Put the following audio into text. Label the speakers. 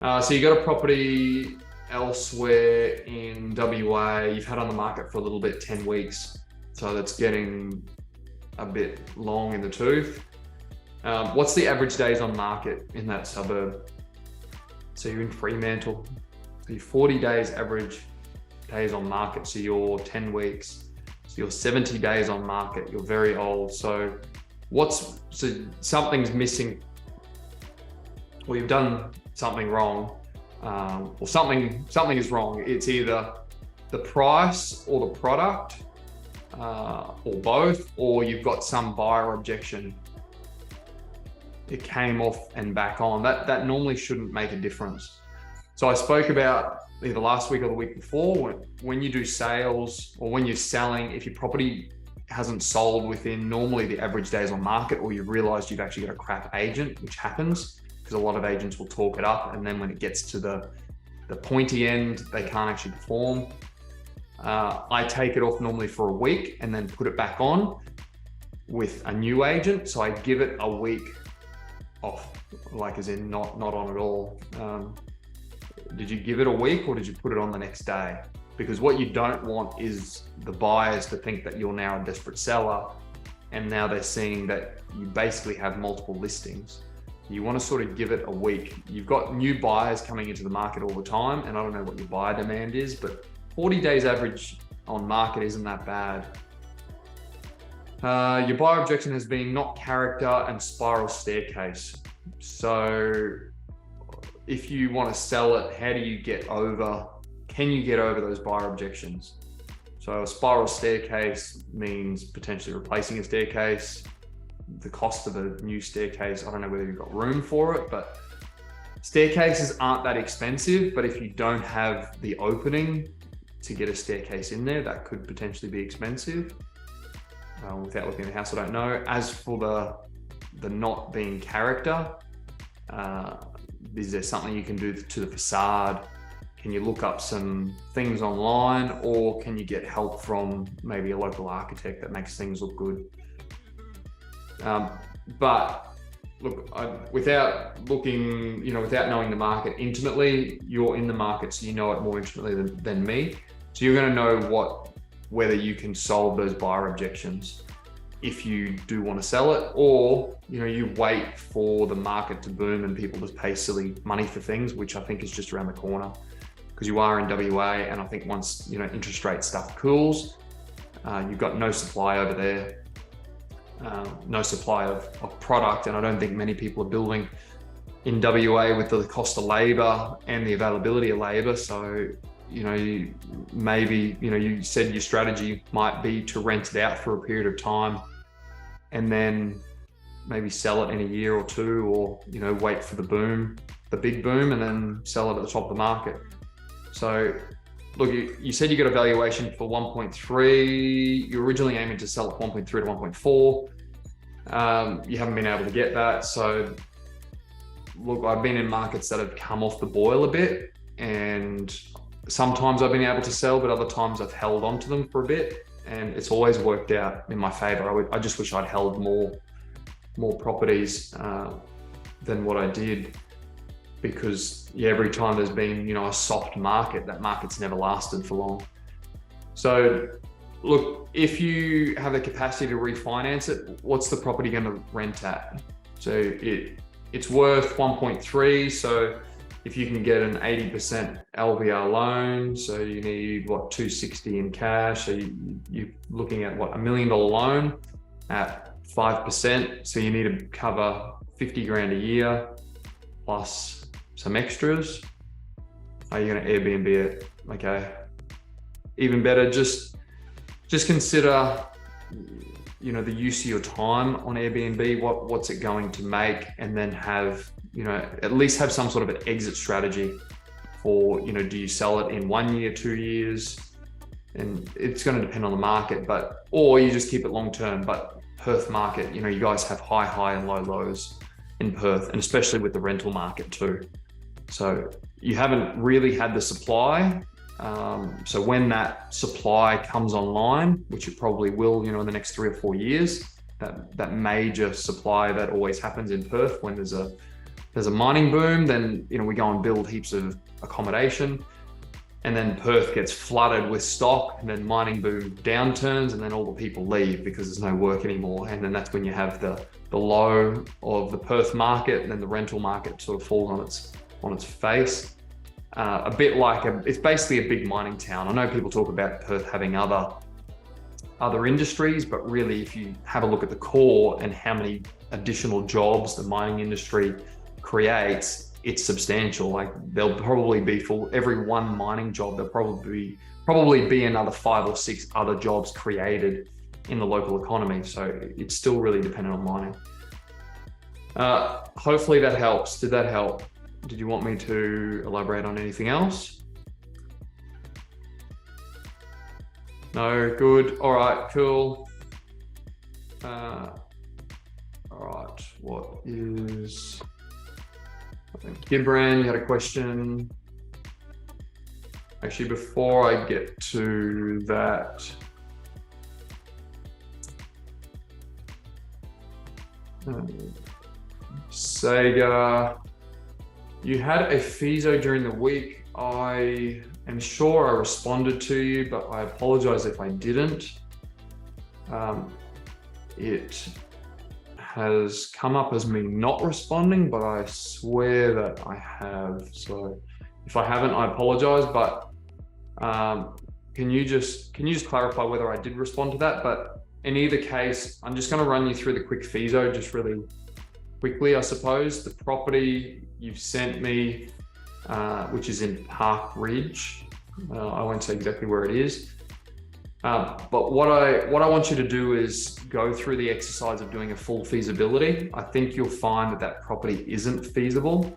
Speaker 1: So you got a property elsewhere in WA, you've had on the market for a little bit, 10 weeks. So that's getting a bit long in the tooth. What's the average days on market in that suburb? So you're in Fremantle. So you're 40 days average days on market. So you're 10 weeks. So you're 70 days on market. You're very old. So something's missing, or you've done something wrong, or something is wrong. It's either the price or the product, or both, or you've got some buyer objection. It came off and back on. That normally shouldn't make a difference. So I spoke about either last week or the week before, when you do sales or when you're selling, if your property hasn't sold within normally the average days on market, or you've realized you've actually got a crap agent, which happens because a lot of agents will talk it up, and then when it gets to the pointy end, they can't actually perform. I take it off normally for a week and then put it back on with a new agent. So I give it a week off, like as in not on at all. Did you give it a week, or did you put it on the next day? Because what you don't want is the buyers to think that you're now a desperate seller, and now they're seeing that you basically have multiple listings. You want to sort of give it a week. You've got new buyers coming into the market all the time, and I don't know what your buyer demand is, but 40 days average on market isn't that bad. Your buyer objection has been not character and spiral staircase. So if you want to sell it, how do you can you get over those buyer objections? So a spiral staircase means potentially replacing a staircase. The cost of a new staircase, I don't know whether you've got room for it, but staircases aren't that expensive. But if you don't have the opening to get a staircase in there, that could potentially be expensive. Without looking at the house, I don't know. As for the not being character, is there something you can do to the facade? Can you look up some things online, or can you get help from maybe a local architect that makes things look good? But look, without knowing the market intimately, you're in the market, so you know it more intimately than me. So you're going to know whether you can solve those buyer objections if you do want to sell it, or you wait for the market to boom and people just pay silly money for things, which I think is just around the corner, because you are in WA, and I think once interest rate stuff cools, you've got no supply over there, no supply of product, and I don't think many people are building in WA with the cost of labor and the availability of labor. So you said your strategy might be to rent it out for a period of time and then maybe sell it in a year or two, or wait for the big boom, and then sell it at the top of the market. So look, you said you got a valuation for 1.3. You're originally aiming to sell at 1.3 to 1.4. You haven't been able to get that. So look, I've been in markets that have come off the boil a bit, and sometimes I've been able to sell, but other times I've held on to them for a bit, and it's always worked out in my favor. I just wish I'd held more properties than what I did, because every time there's been a soft market, that market's never lasted for long. So look, if you have the capacity to refinance it, what's the property going to rent at? So it's worth 1.3. So if you can get an 80% LVR loan, so you need 260 in cash. So you're looking at $1 million loan at 5%. So you need to cover 50 grand a year plus some extras. Are you going to Airbnb it? Okay. Even better, just consider, the use of your time on Airbnb, what's it going to make, and then have, at least have some sort of an exit strategy for, do you sell it in 1 year, 2 years? And it's going to depend on the market, or you just keep it long-term. But Perth market, you guys have high and low lows in Perth, and especially with the rental market too. So you haven't really had the supply. So when that supply comes online, which it probably will, in the next 3 or 4 years, that major supply that always happens in Perth when there's a there's a mining boom, then we go and build heaps of accommodation, and then Perth gets flooded with stock, and then mining boom downturns, and then all the people leave because there's no work anymore. And then that's when you have the low of the Perth market, and then the rental market sort of falls on its face. A bit like it's basically a big mining town. I know people talk about Perth having other industries, but really if you have a look at the core and how many additional jobs the mining industry creates, it's substantial. Like there'll probably be, for every one mining job, there'll probably be another 5 or 6 other jobs created in the local economy. So it's still really dependent on mining. Hopefully that helps. Did that help? Did you want me to elaborate on anything else? No, good. All right, cool. All right, what is, I think Gibran, you had a question. Actually, before I get to that, Sega, you had a FISO during the week. I am sure I responded to you, but I apologize if I didn't. It has come up as me not responding, but I swear that I have. So if I haven't, I apologize, but can you just clarify whether I did respond to that? But in either case, I'm just going to run you through the quick FISO just really quickly, I suppose. The property you've sent me, which is in Park Ridge. I won't say exactly where it is. But what I want you to do is go through the exercise of doing a full feasibility. I think you'll find that property isn't feasible.